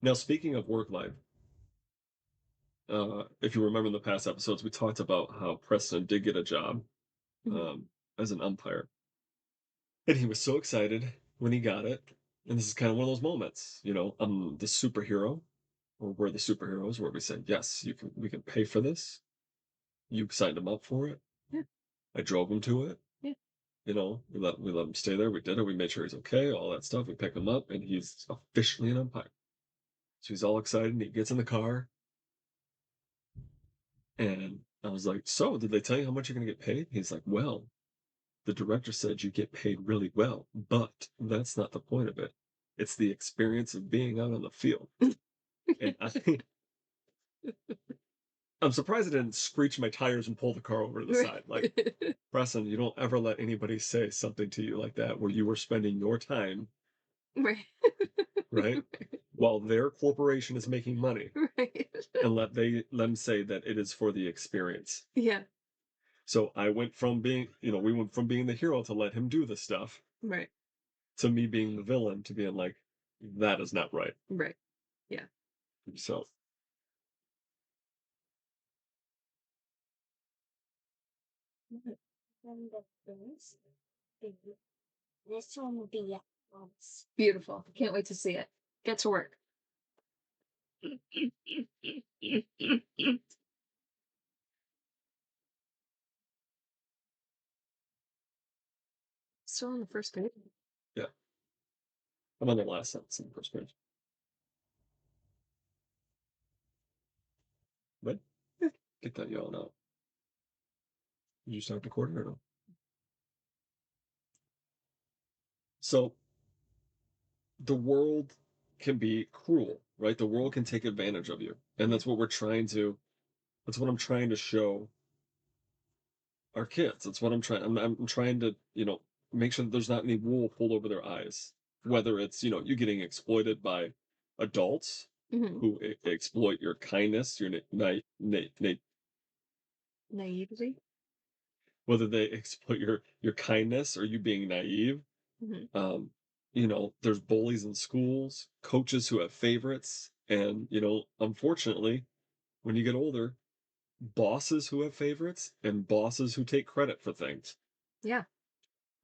Now, speaking of work life, if you remember in the past episodes, we talked about how Preston did get a job Mhm. um, as an umpire, and he was so excited when he got it. And this is kind of one of those moments, I'm the superhero, or we're the superheroes, where we say, "Yes, we can pay for this. You signed him up for it. Yeah, I drove him to it. yeah. We let him stay there. We did it. We made sure he's okay. All that stuff. We pick him up, and he's officially an umpire. So he's all excited. And he gets in the car, and I was like, "So, did they tell you how much you're gonna get paid?" He's like, "Well, the director said you get paid really well, but that's not the point of it. It's the experience of being out on the field." And I'm surprised I didn't screech my tires and pull the car over to the Right. side. Like, Preston, you don't ever let anybody say something to you like that where you were spending your time, Right. right, while their corporation is making money, Right. and let them say that it is for the experience. Yeah. So I went from we went from being the hero to let him do the stuff Right. to me being the villain to being like, that is not right. Right. Yeah. So When the prince be this one be at once. Beautiful. Can't wait to see it. Get to work. Still on the first page. yeah, I'm on the last sentence in the first page. But get that yelling out. Did you start recording or no? So the world can be cruel, right? The world can take advantage of you. And Yeah. that's what I'm trying to show our kids. That's what I'm trying to, make sure that there's not any wool pulled over their eyes. Whether it's, you getting exploited by adults Hmm. who exploit your kindness, your Naivety. whether they exploit your kindness or you being naive. Hmm. Um, there's bullies in schools, coaches who have favorites, and unfortunately, when you get older, bosses who have favorites and bosses who take credit for things. Yeah.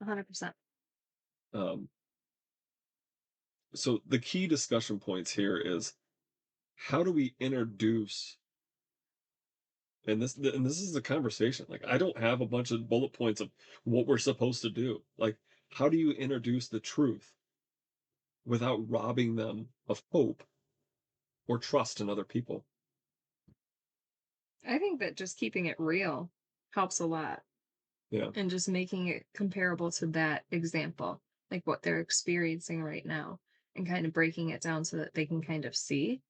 100%. Um, so the key discussion points here is how do we introduce and this is a conversation. Like I don't have a bunch of bullet points of what we're supposed to do. Like how do you introduce the truth without robbing them of hope or trust in other people? I think that just keeping it real helps a lot Yeah. and just making it comparable to that example, like what they're experiencing right now, and kind of breaking it down so that they can kind of see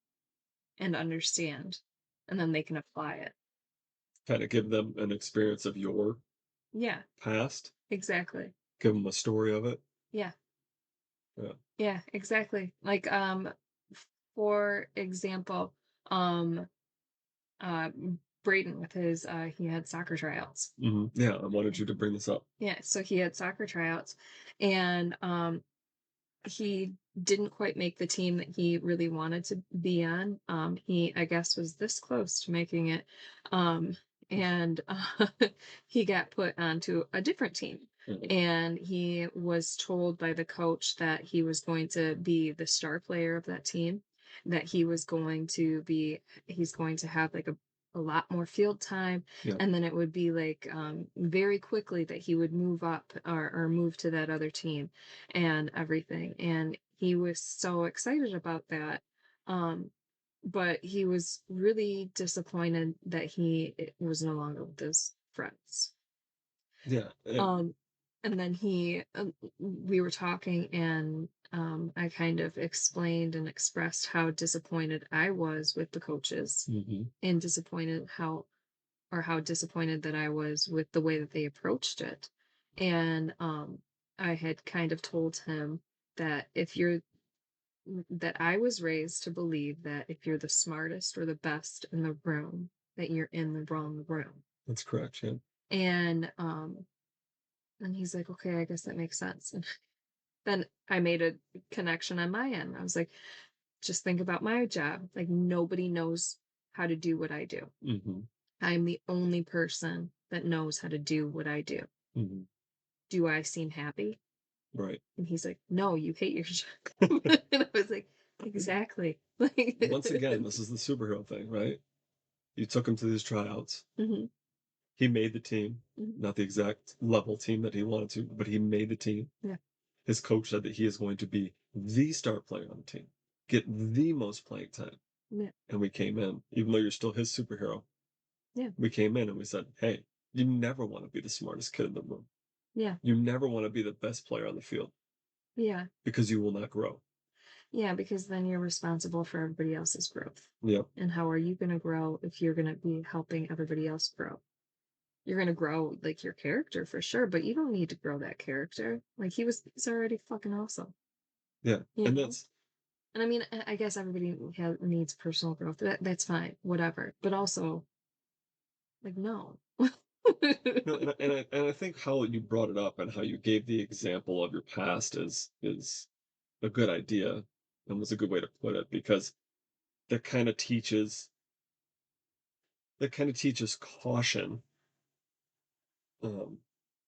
and understand, and then they can apply it. Kind of give them an experience of your Yeah, past, exactly. give them a story of it. Yeah. Yeah. Yeah, exactly. Like, for example, um, uh, Braden with his, he had soccer tryouts. Yeah, I wanted you to bring this up. Yeah, so he had soccer tryouts, and he didn't quite make the team that he really wanted to be on. He, I guess, was this close to making it, um, and he got put onto a different team. Mhm. And he was told by the coach that he was going to be the star player of that team, that he's going to have like a lot more field time, Yeah. and then it would be like very quickly that he would move up or move to that other team and everything. And he was so excited about that. Um, but he was really disappointed that he was no longer with his friends. Yeah. Um, and then we were talking, and I kind of explained and expressed how disappointed I was with the coaches, Mhm. and how disappointed that I was with the way that they approached it. And I had kind of told him that that I was raised to believe that if you're the smartest or the best in the room, that you're in the wrong room. That's correct. Yeah. And he's like, okay, I guess that makes sense. And then I made a connection on my end. I was like, just think about my job. Like, nobody knows how to do what I do. Hmm. I'm the only person that knows how to do what I do. Hmm. Do I seem happy? Right. And he's like, no, you hate your job. And I was like, exactly. Like, Once again, this is the superhero thing, right? You took him to these tryouts. hmm He made the team, hmm not the exact level team that he wanted to, but he made the team. yeah, His coach said that he is going to be the star player on the team, get the most playing time. yeah, And we came in, even though you're still his superhero, yeah, we came in and we said, hey, you never want to be the smartest kid in the room. yeah, You never want to be the best player on the field yeah, because you will not grow. yeah, because then you're responsible for everybody else's growth. Yep. And how are you going to grow if you're going to be helping everybody else grow? You're going to grow like your character for sure, but you don't need to grow that character. Like, he's already fucking awesome, Yeah. you And know? And I mean, I guess everybody needs personal growth. That's fine, whatever. But also, like, no. no, and I think how you brought it up and how you gave the example of your past is a good idea and was a good way to put it because that kind of teaches caution um,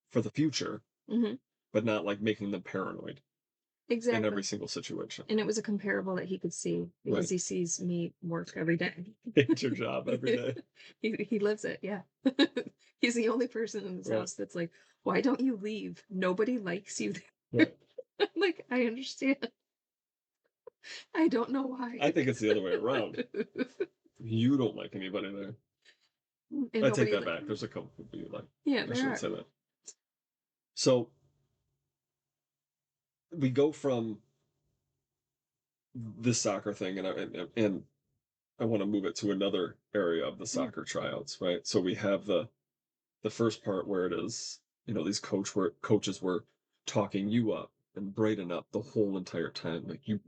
for the future, hmm but not like making them paranoid in every Exactly. single situation. And it was a comparable that he could see because Right. he sees me work every day. Hate your job every day. He lives it, yeah. He's the only person in this Right. house that's like, why don't you leave? Nobody likes you there. Right. I'm like, I understand. I don't know why. I think it's the other way around. You don't like anybody there. And I take nobody that like, back. There's a couple people you like. yeah, I there shouldn't are. say that. So we go from this soccer thing, and I want to move it to another area of the Yeah. soccer tryouts, right? So we have the first part where it is, these coaches were talking you up and Braden up the whole entire time. Like you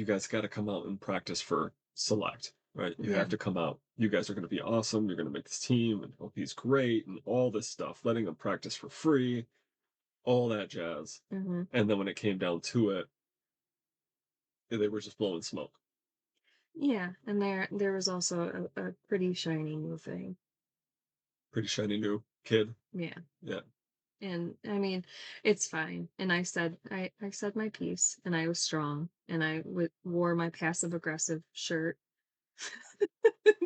guys got to come out and practice for select, right? You Yeah. have to come out. You guys are going to be awesome. You're going to make this team, and oh, he's great, and all this stuff. Letting them practice for free, all that jazz. hmm And then when it came down to it, they were just blowing smoke. Yeah. And there was also a pretty shiny new thing. Pretty shiny new kid. Yeah. Yeah. And I mean, it's fine. And I said my piece and I was strong and wore my passive aggressive shirt.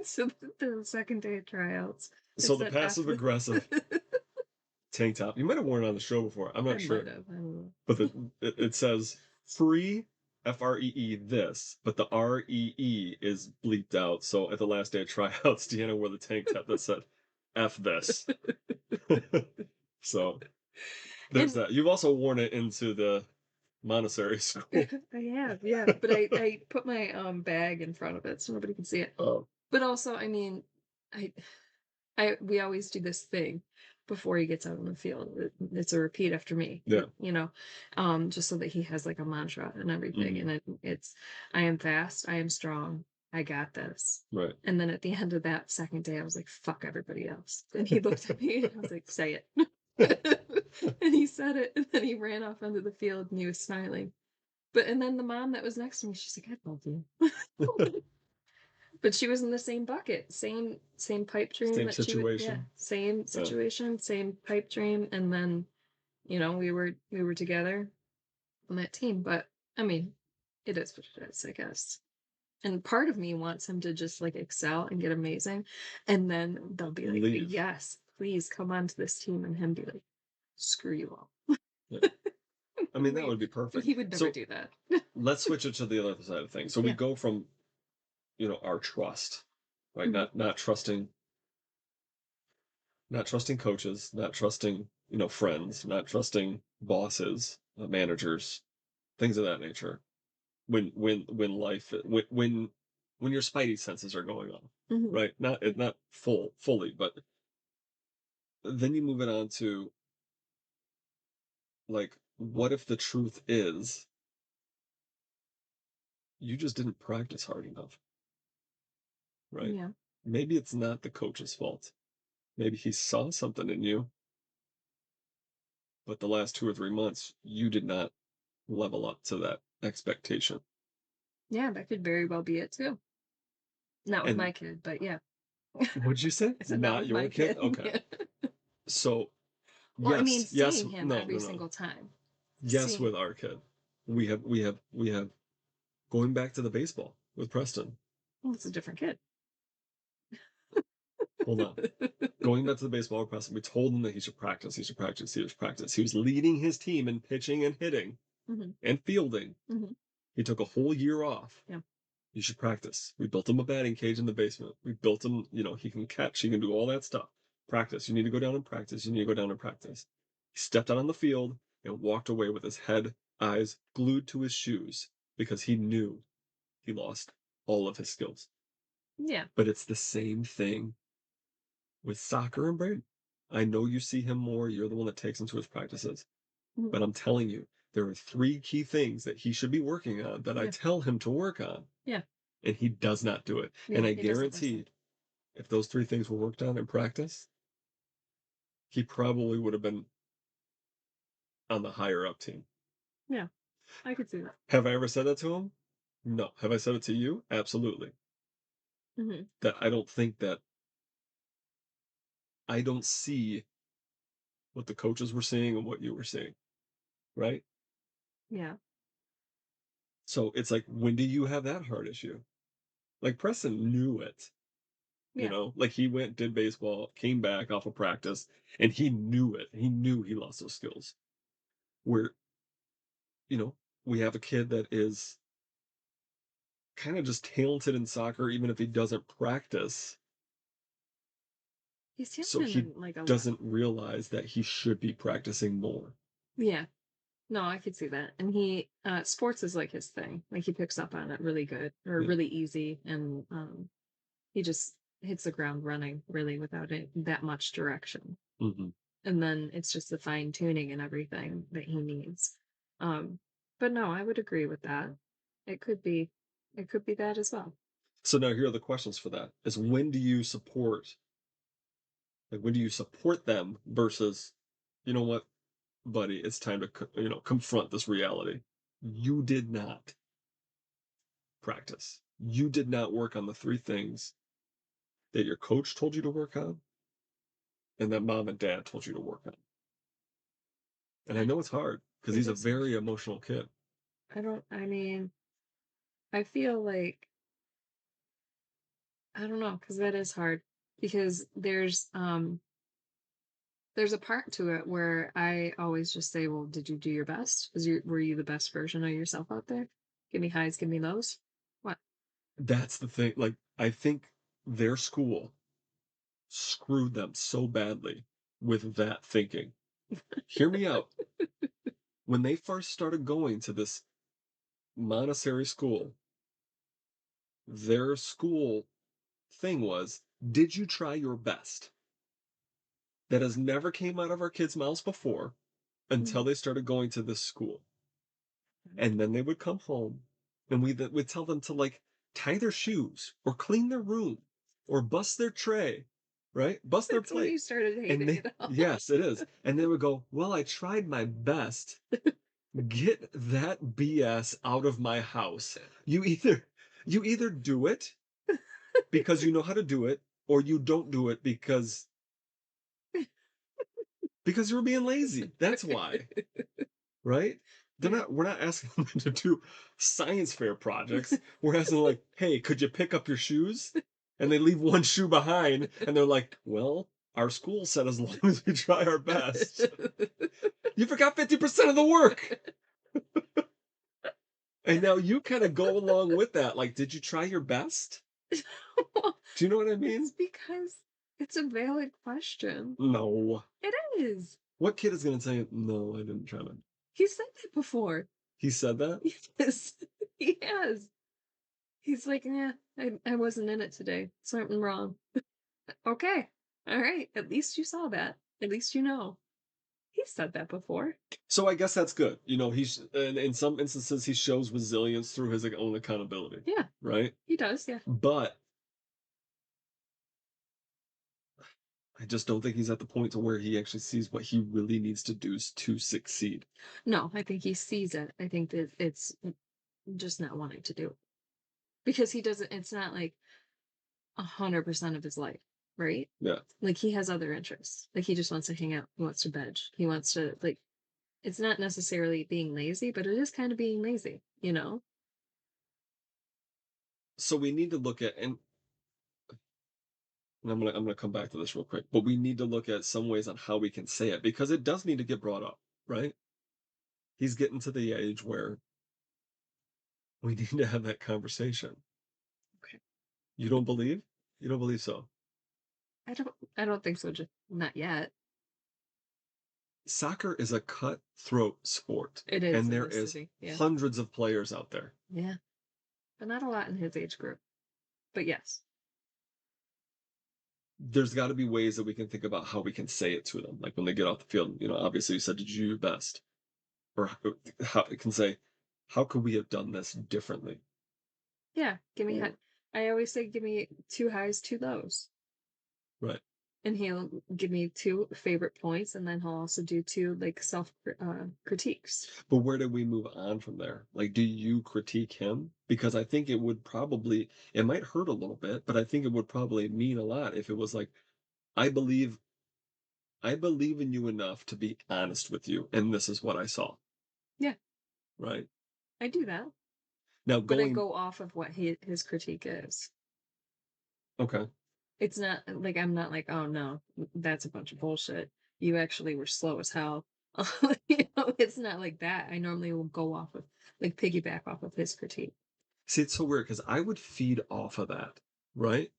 So the second day of tryouts, it So the said F. passive aggressive tank top. You might have worn it on the show before. I'm I not might sure. have. I don't But know. it says free FREE this, but the REE is bleeped out. So at the last day of tryouts, Deanna wore the tank top that said F this. So there's And that. You've also worn it into the Montessori school. I have, yeah. But I put my bag in front of it so nobody can see it. Oh, But also, I mean, I we always do this thing before he gets out on the field. It's a repeat after me, yeah. just so that he has like a mantra and everything. Hmm. And it's, I am fast, I am strong, I got this. Right. And then at the end of that second day, I was like, fuck everybody else. And he looked at me and I was like, say it. And he said it. And then he ran off onto the field and he was smiling. And then the mom that was next to me, she's like, I love you. But she was in the same bucket, same pipe dream Same that she would, yeah, situation. same Yeah. situation, same pipe dream, and then we were together on that team. But I mean, it is what it is, I guess. And part of me wants him to just like excel and get amazing, and then they'll be like, Leave. yes, please come onto this team, and him be like, screw you all. Yeah. I mean, that would be perfect. He would never So do that. let's switch it to the other side of things. So we Yeah. go from, our trust, right? Mhm. Not trusting coaches, not trusting, friends, not trusting bosses, managers, things of that nature. When life when your spidey senses are going on, Mhm. right? Not fully, but then you move it on to like, what if the truth is you just didn't practice hard enough, right? Yeah. Maybe it's not the coach's fault. Maybe he saw something in you, but the last 2 or 3 months you did not level up to that expectation. Yeah, that could very well be it too. Not with And my kid, but yeah. what'd you say? I said not Not with my your kid? kid. Okay. Yeah. So, Well, I mean, yes, seeing him no, every no, no. single time. Yes, Seeing. with our kid. We have going back to the baseball with Preston. Well, it's a different kid. Hold on. Going back to the baseball with Preston, we told him that he should practice, he should practice. He was leading his team in pitching and hitting Hmm. and fielding. Hmm. He took a whole year off. Yeah. You should practice. We built him a batting cage in the basement. We built him, he can catch, he can do all that stuff. Practice. You need to go down and practice. You need to go down and practice. He stepped out on the field and walked away with his head, eyes glued to his shoes because he knew he lost all of his skills. Yeah. But it's the same thing with soccer and Braden. I know you see him more. You're the one that takes him to his practices. Mhm. But I'm telling you, there are three key things that he should be working on that I Yeah. tell him to work on, Yeah. and he does not do it. And Yeah. I He doesn't listen. guarantee if those three things were worked on in practice, he probably would have been on the higher up team. Yeah. I could see that. Have I ever said that to him? No. Have I said it to you? Absolutely. Hmm. That I don't think that I don't see what the coaches were seeing and what you were seeing, right? Yeah. So it's like, when do you have that heart issue? Like Preston knew it, Yeah. like he went, did baseball, came back off of practice, and he knew it. He knew he lost those skills. Where, you know, we have a kid that is kind of just talented in soccer, even if he doesn't practice. He's So talented he in like a lot. doesn't realize that he should be practicing more. Yeah. No, I could see that. And sports is like his thing. Like he picks up on it really good or Yeah. really easy. And he just hits the ground running really without it that much direction. Hmm. And then it's just the fine tuning and everything that he needs. Um, but no, I would agree with that. It could be, it could be that as well. So now here are the questions for that: is when do you support, like, when do you support them versus, you know what, buddy, it's time to, confront this reality. You did not practice. You did not work on the three things that your coach told you to work on and that mom and dad told you to work on. And I know it's hard because It he's a is hard. very emotional kid. I mean, I feel like, I don't know, because that is hard because there's a part to it where I always just say, well, did you do your best? Were you the best version of yourself out there? Give me highs, give me lows. What? That's the thing. Like, I think their school screwed them so badly with that thinking. Hear me out. When they first started going to this Montessori school, their school thing was, did you try your best? That has never came out of our kids' mouths before until Mhm. they started going to this school. And then they would come home and we'd tell them to, like, tie their shoes or clean their room or bust their tray, right? Bust their That's when plate. you started And hating they, it all. yes, it is. And they would go, well, I tried my best. Get that BS out of my house. You either do it because you know how to do it, or you don't do it because you're being lazy. That's why, right? Yeah. We're not asking them to do science fair projects. We're asking, like, hey, could you pick up your shoes? And they leave one shoe behind and they're like, well, our school said as long as we try our best. You forgot 50% of the work. And now you kind of go along with that. Like, did you try your best? Well, Do you know what I it's mean? because it's a valid question. No. It is. What kid is going to say, no, I didn't try to? He said that before. He said that? Yes, he has. He's like, yeah, I wasn't in it today. Something wrong. Okay. All right. At least you saw that. At least you know. He said that before. So I guess that's good. He's in some instances he shows resilience through his own accountability, Yeah, right? he does. Yeah. But I just don't think he's at the point to where he actually sees what he really needs to do to succeed. No, I think he sees it. I think that it's just not wanting to do it because he doesn't. It's not like 100% of his life, right? Yeah. Like he has other interests. Like he just wants to hang out. He wants to veg. He wants to like. It's not necessarily being lazy, but it is kind of being lazy. You know? So we need to look at, and I'm gonna come back to this real quick, but we need to look at some ways on how we can say it because it does need to get brought up, right? He's getting to the age where we need to have that conversation. Okay. You don't believe? You don't believe so? I don't think so. Just not yet. Soccer is a cutthroat sport, It is and in there this is city. Yeah. hundreds of players out there. Yeah. But not a lot in his age group. But yes. There's got to be ways that we can think about how we can say it to them. Like when they get off the field, obviously you said, did you do your best? Or how it can say, how could we have done this differently? Yeah. Or, I always say, give me 2 highs, 2 lows. right. And he'll give me 2 favorite points, and then he'll also do 2 like self critiques. But where do we move on from there? Like, do you critique him? Because I think it might hurt a little bit, but I think it would probably mean a lot if it was like, I believe, I believe in you enough to be honest with you, and this is what I saw, Yeah, right? I do that, Now but I going, go off of what his critique is. okay. It's not like I'm not like, oh no, that's a bunch of bullshit. You actually were slow as hell. It's not like that. I normally will go off of like piggyback off of his critique. See, it's so weird because I would feed off of that, right?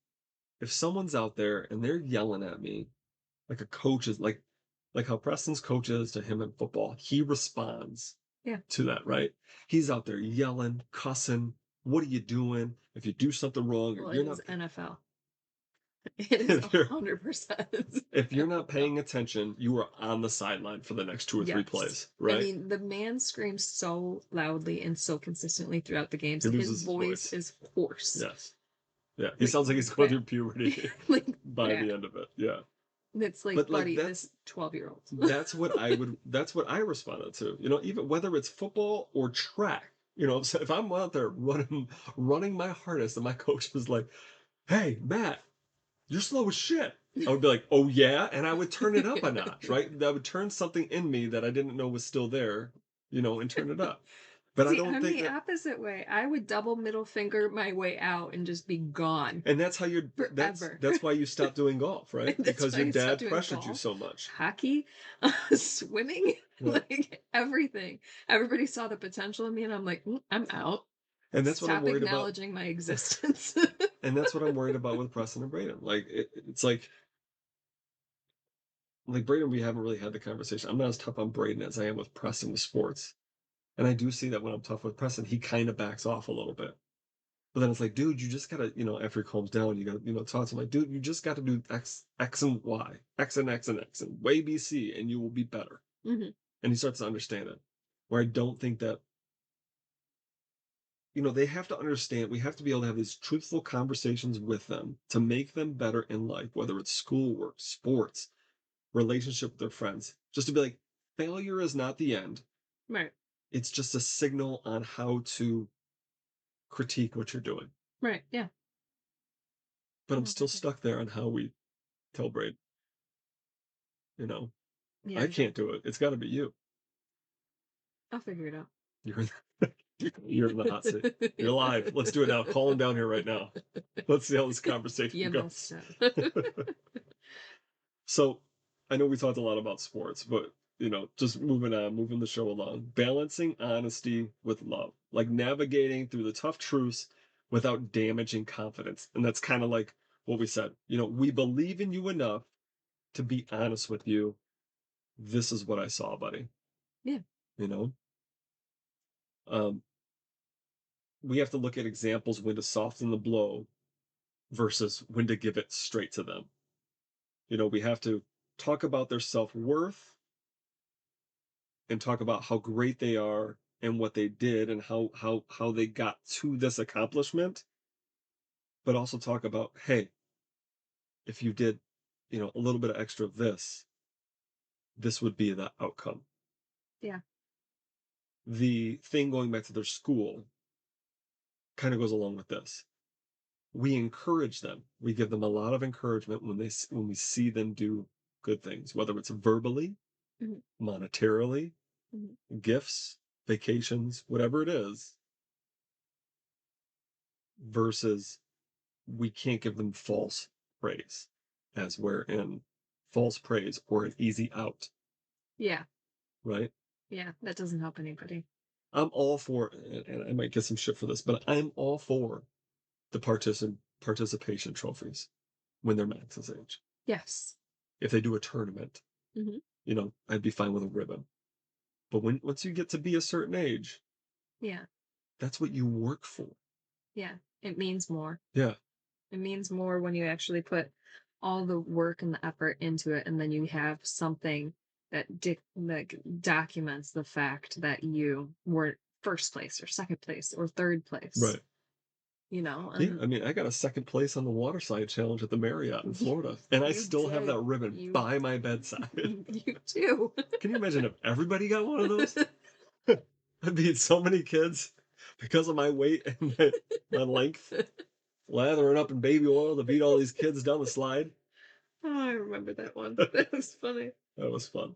If someone's out there and they're yelling at me, like a coach is like how Preston's coach is to him in football, he responds Yeah. to that, right? He's out there yelling, cussing. What are you doing? If you do something wrong, or Well, you're it is not, NFL. It is if you're 100% if you're not NFL. paying attention, you are on the sideline for the next 2 or 3 Yes. plays, I right? mean, the man screams so loudly and so consistently throughout the games. He His loses his voice voice. is hoarse. Yes. Yeah. He Like sounds like he's going bad. through puberty Like by the bad. end of it. Yeah. It's like, But like buddy, that's this 12-year-old. that's what I responded to. Even whether it's football or track. So if I'm out there running my hardest and my coach was like, "Hey, Matt, you're slow as shit." I would be like, "Oh yeah," and I would turn it up a notch, right? That would turn something in me that I didn't know was still there, and turn it up. But I See, don't I'm think the that, opposite way. I would double middle finger my way out and just be gone and that's how you're. That's forever. that's why you stopped doing golf, right? That's Because why your I stopped dad doing pressured you golf, so much. hockey, swimming, Right. like everything. Everybody saw the potential in me, and I'm like, I'm out. And that's what I'm Stop worried about. acknowledging my existence. And that's what I'm worried about with Preston and Braden. Like it's like Braden, we haven't really had the conversation. I'm not as tough on Braden as I am with Preston with sports. And I do see that when I'm tough with Preston, he kind of backs off a little bit. But then it's like, dude, you just gotta, after he calms down, you gotta, talk to him like, dude, you just gotta do X and Y, X and X and X and way B, C, and you will be better. Hmm. And he starts to understand it. Where I don't think that, they have to understand, we have to be able to have these truthful conversations with them to make them better in life, whether it's schoolwork, sports, relationship with their friends. Just to be like, failure is not the end. Right, It's just a signal on how to critique what you're doing. right, yeah. But I'm No, still stuck there on how we tell Braid, you know, I yeah, can't do it. It's got to be you. I'll figure it out. You're in you're in the hot seat. You're live. Let's do it now. Call him down here right now. Let's see how this conversation You goes. messed up. So I know we talked a lot about sports, but just moving on, moving the show along, balancing honesty with love, like navigating through the tough truths without damaging confidence. And that's kind of like what we said. We believe in you enough to be honest with you. This is what I saw, buddy. Yeah, You know, um, we have to look at examples when to soften the blow versus when to give it straight to them. We have to talk about their self-worth and talk about how great they are and what they did and how they got to this accomplishment, but also talk about, hey, if you did, a little bit of extra of this would be the outcome. yeah, The thing going back to their school, kind of goes along with this. We encourage them. We give them a lot of encouragement when we see them do good things, whether it's verbally, Mhm. monetarily, Mhm. gifts, vacations, whatever it is, versus we can't give them false praise, as we're in false praise or an easy out, Yeah. right? Yeah. That doesn't help anybody. I'm all for, and I might get some shit for this, but I'm all for the participation trophies when they're Max's age. Yes. If they do a tournament, Hmm. I'd be fine with a ribbon. But once you get to be a certain age, Yeah. that's what you work for. Yeah. It means more. Yeah, It means more when you actually put all the work and the effort into it, and then you have something that like documents the fact that you were first place or second place or third place. right. Yeah, And I mean, I got a second place on the waterside challenge at the Marriott in Florida, and I you still have did. that ribbon You by my bedside. you do. Can you imagine if everybody got one of those? I'd beat so many kids because of my weight and my length, lathering up in baby oil to beat all these kids down the slide. Oh, I remember that one. That That was funny. was fun.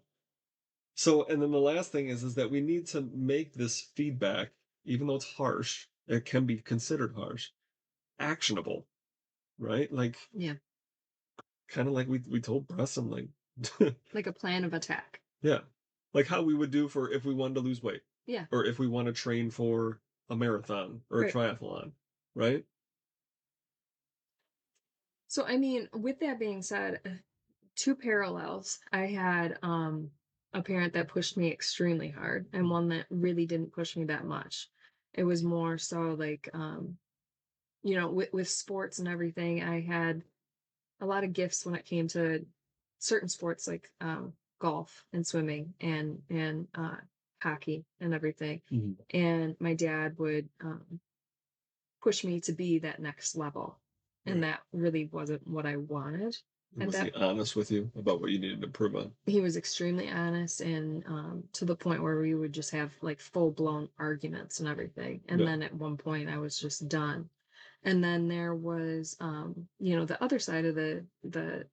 So, and then the last thing is that we need to make this feedback, even though it's harsh, it can be considered harsh, actionable, right? Like, Yeah. kind of like we told Preston, like, Like a plan of attack. yeah, like how we would do for if we wanted to lose weight, Yeah. or if we want to train for a marathon or a Right. triathlon, right? So I mean, with that being said, two parallels. I had a parent that pushed me extremely hard and one that really didn't push me that much. It was more so like with sports and everything, I had a lot of gifts when it came to certain sports like golf and swimming and hockey and everything. Mhm. And my dad would push me to be that next level. And Right. that really wasn't what I wanted And at was that. he honest with you about what you needed to improve on? He was extremely honest and to the point where we would just have like full blown arguments and everything. And Yeah. then at one point I was just done. And then there was the other side of the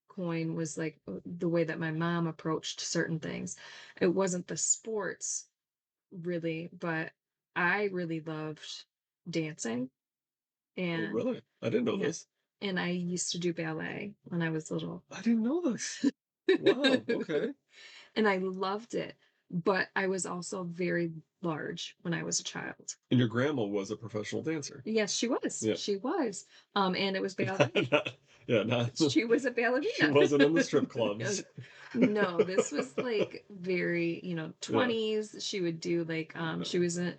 coin was like the way that my mom approached certain things. It wasn't the sports really, but I really loved dancing Oh, and really? I didn't know yeah, this. and I used to do ballet when I was little. I didn't know this. Wow. Okay. And I loved it, but I was also very large when I was a child. And your grandma was a professional dancer. Yes, she was. Yeah. She was. And it was ballet. Yeah, not She was a she ballerina. wasn't in the strip Yeah. clubs. No, this was like very, Yeah. 20s. She would do like Yeah. she was in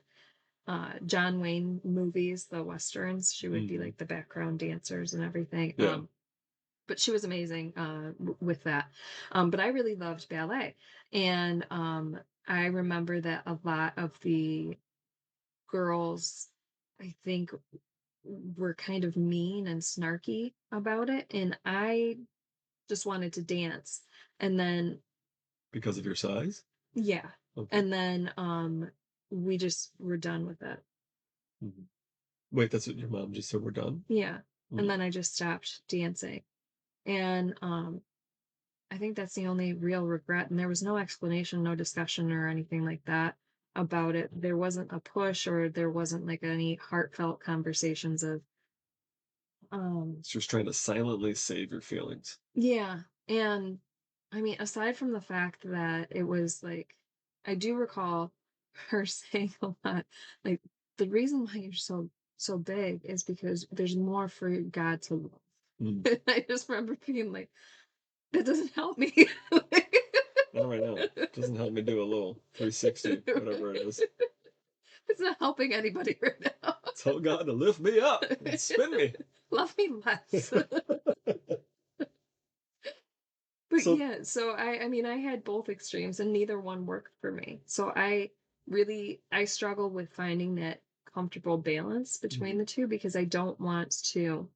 John Wayne movies, the westerns. She would be Mhm. like the background dancers and everything. Yeah. But she was amazing with that. But I really loved ballet. And I remember that a lot of the girls, I think, were kind of mean and snarky about it. And I just wanted to dance. And then, Because of your size? yeah. Okay. And then we just were done with it. Mhm. Wait, that's what your mom just said we're done? Yeah. And Mm. then I just stopped dancing. And I think that's the only real regret. And there was no explanation, no discussion or anything like that about it. There wasn't a push or there wasn't like any heartfelt conversations of, It's just trying to silently save your feelings. yeah. And I mean, aside from the fact that it was like, I do recall her saying a lot, like, the reason why you're so big is because there's more for God to love. Mm. I just remember being like, that doesn't help me. Not right now. Doesn't help me do a little 360, whatever it is. It's not helping anybody right now. Tell God to lift me up and spin me. Love me less. But So, yeah, so I mean I had both extremes and neither one worked for me. So I struggle with finding that comfortable balance between mhm, the two because I don't want to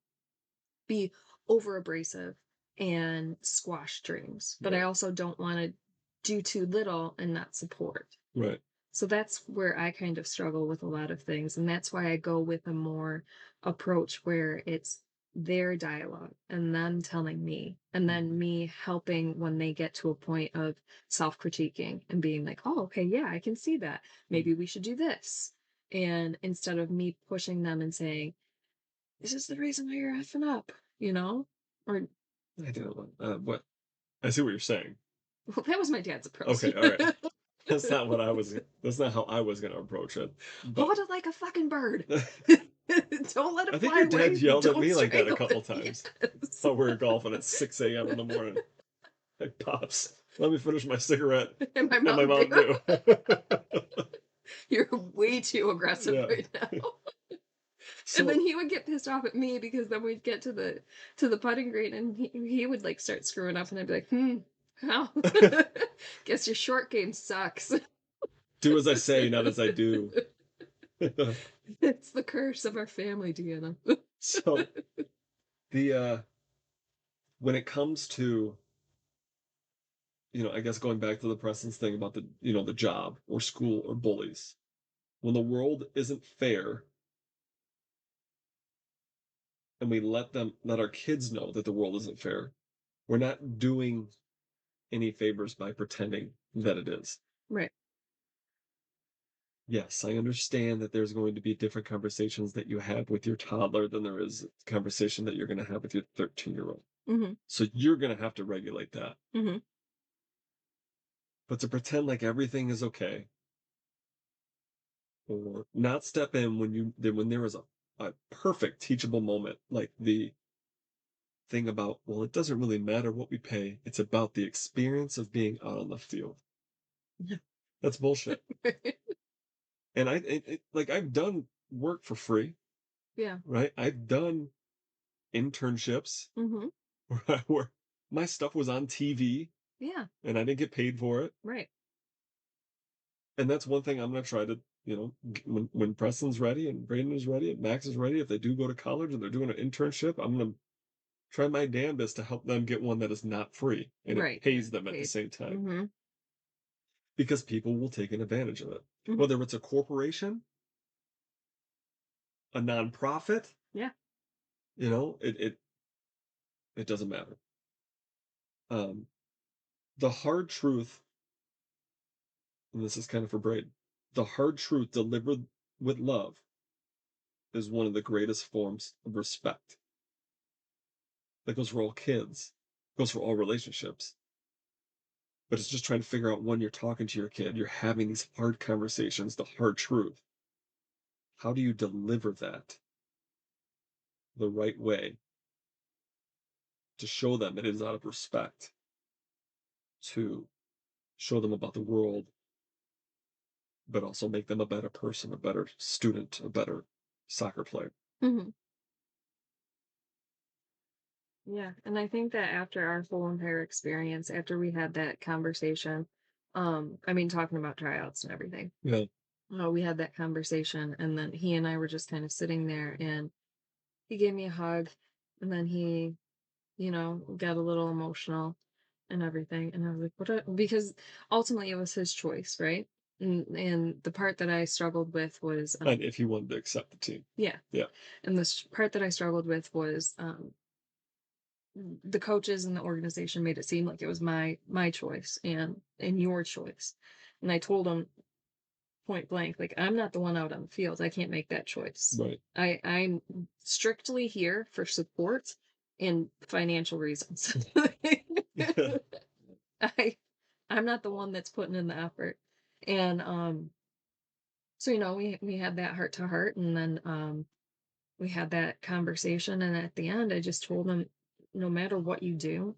be over abrasive and squash dreams, but I right, also don't want to do too little and not support. right. So that's where I kind of struggle with a lot of things. And that's why I go with a more approach where it's their dialogue and them telling me, and then Mhm. me helping when they get to a point of self critiquing and being like, oh, okay, yeah, I can see that. Mhm. Maybe we should do this. And instead of me pushing them and saying, this is the reason why you're effing up, you know? Or, I don't know. What I see what you're saying. well, that was my dad's approach. Okay, all right. That's not what I was. That's not how I was going to approach it. But Hold it like a fucking bird. Don't let it I think fly your dad away. yelled at Don't me like that a strangle couple it. times Yes. while we were golfing at 6 a.m. in the morning. Like, pops, let me finish my cigarette And my and my Mountain Dew. Mountain Dew. You're way too aggressive Yeah. right now. And then So he would get pissed off at me because then we'd get to the putting green and he would like start screwing up and I'd be like, how? Guess your short game sucks. do as I say, not as I do. It's the curse of our family, Deanna. So the when it comes to, I guess going back to the Preston's thing about the job or school or bullies, when the world isn't fair and we let our kids know that the world isn't fair, we're not doing any favors by pretending that it is. Right. Yes, I understand that there's going to be different conversations that you have with your toddler than there is a conversation that you're going to have with your 13-year-old. Mm-hmm. So you're going to have to regulate that. Mm-hmm. But to pretend like everything is okay or not step in when there is a perfect teachable moment, like the thing about, well, it doesn't really matter what we pay. It's about the experience of being out on the field. Yeah. That's bullshit. And like I've done work for free, Yeah. right? I've done internships Mm-hmm. where my stuff was on TV Yeah. and I didn't get paid for it. Right. And that's one thing I'm going to try to, when Preston's ready and Braden is ready and Max is ready, if they do go to college and they're doing an internship, I'm going to try my damnedest to help them get one that is not free and it Right. pays them at the Paid. same time Mm-hmm. because people will take an advantage of it. Mm-hmm. Whether it's a corporation, a nonprofit, Yeah. it doesn't matter. Um, the hard truth, and this is kind of for Braden, the hard truth delivered with love is one of the greatest forms of respect. That goes for all kids, goes for all relationships. But it's just trying to figure out when you're talking to your kid, you're having these hard conversations, the hard truth. How do you deliver that the right way to show them it is out of respect, to show them about the world, but also make them a better person, a better student, a better soccer player? Mm-hmm. Yeah, and I think that after our whole entire experience, after we had that conversation, I mean, talking about tryouts and everything, Yeah. we had that conversation, and then he and I were just kind of sitting there, and he gave me a hug, and then he, got a little emotional and everything, and I was like, what? Because ultimately it was his choice, right? And the part that I struggled with was, And if you wanted to accept the team. yeah, Yeah. and this part that I struggled with was, the coaches and the organization made it seem like it was my choice and your choice. And I told him point blank, like, I'm not the one out on the field. I can't make that choice. Right. I'm strictly here for support and financial reasons. Yeah. I I'm not the one that's putting in the effort. And so we had that heart to heart, and then we had that conversation, and at the end I just told him, no matter what you do,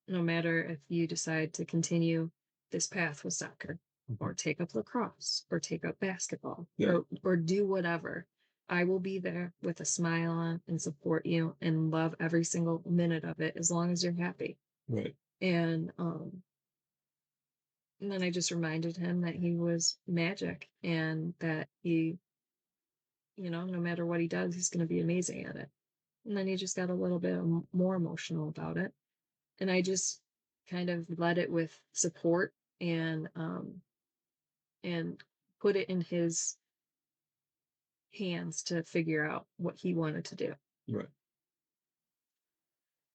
no matter if you decide to continue this path with soccer Mhm. or take up lacrosse or take up basketball Yeah. or do whatever, I will be there with a smile on and support you and love every single minute of it as long as you're happy. Right. And then I just reminded him that he was magic and that he, no matter what he does, he's going to be amazing at it. And then he just got a little bit more emotional about it. And I just kind of led it with support and put it in his hands to figure out what he wanted to do. Right.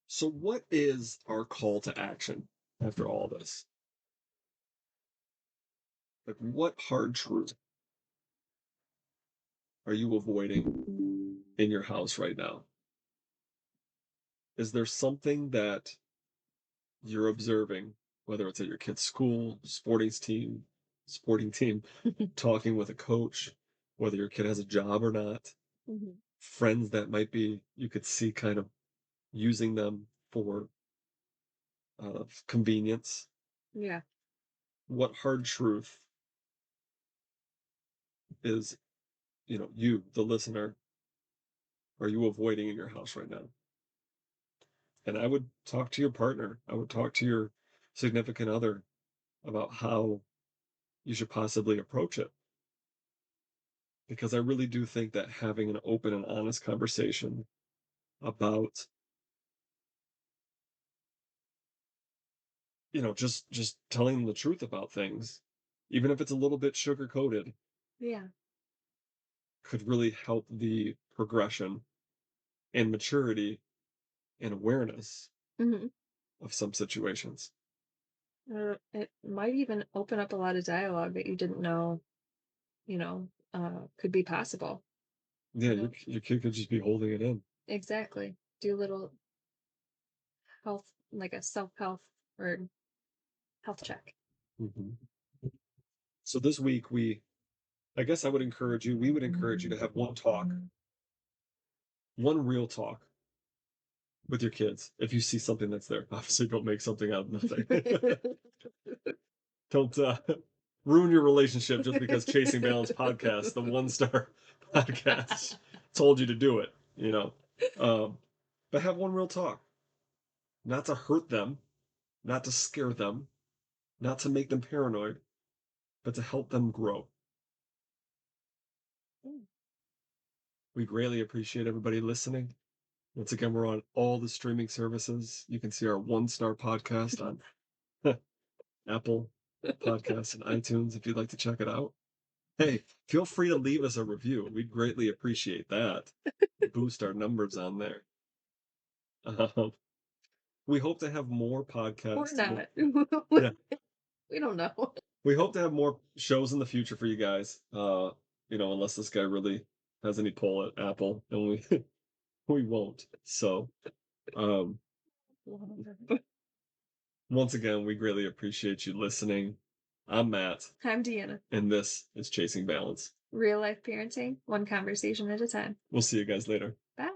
So, what is our call to action after all this? Like, what hard truth are you avoiding in your house right now? Is there something that you're observing, whether it's at your kid's school, sporting team, talking with a coach, whether your kid has a job or not, Mhm. friends that might be, you could see kind of using them for convenience? Yeah. What hard truth is, you, the listener, are you avoiding in your house right now? And I would talk to your partner. I would talk to your significant other about how you should possibly approach it. Because I really do think that having an open and honest conversation about, just telling them the truth about things, even if it's a little bit sugar coated, Yeah. could really help the progression and maturity and awareness Mhm. of some situations. It might even open up a lot of dialogue that you didn't know, could be possible. Yeah, You your, know, your kid could just be holding it in. exactly. Do a little health, like a self health or health check. Mhm. So this week, I guess we would encourage you to have one talk, one real talk with your kids. If you see something that's there, obviously don't make something out of nothing. Don't ruin your relationship just because Chasing Balance podcast, the 1-star podcast, told you to do it, Um, but have one real talk, not to hurt them, not to scare them, not to make them paranoid, but to help them grow. Mm. We greatly appreciate everybody listening. Once again, we're on all the streaming services. You can see our 1-star podcast on Apple Podcasts and iTunes if you'd like to check it out. Hey, feel free to leave us a review. We'd greatly appreciate that. Boost our numbers on there. Um, we hope to have more Or podcasts. not. Yeah, We don't know. we hope to have more shows in the future for you guys. Unless this guy really has any pull at Apple, and we we won't. So, um, once again, we greatly appreciate you listening. I'm Matt, I'm Deanna. and this is Chasing Balance. Real life parenting, one conversation at a time. We'll see you guys later. Bye.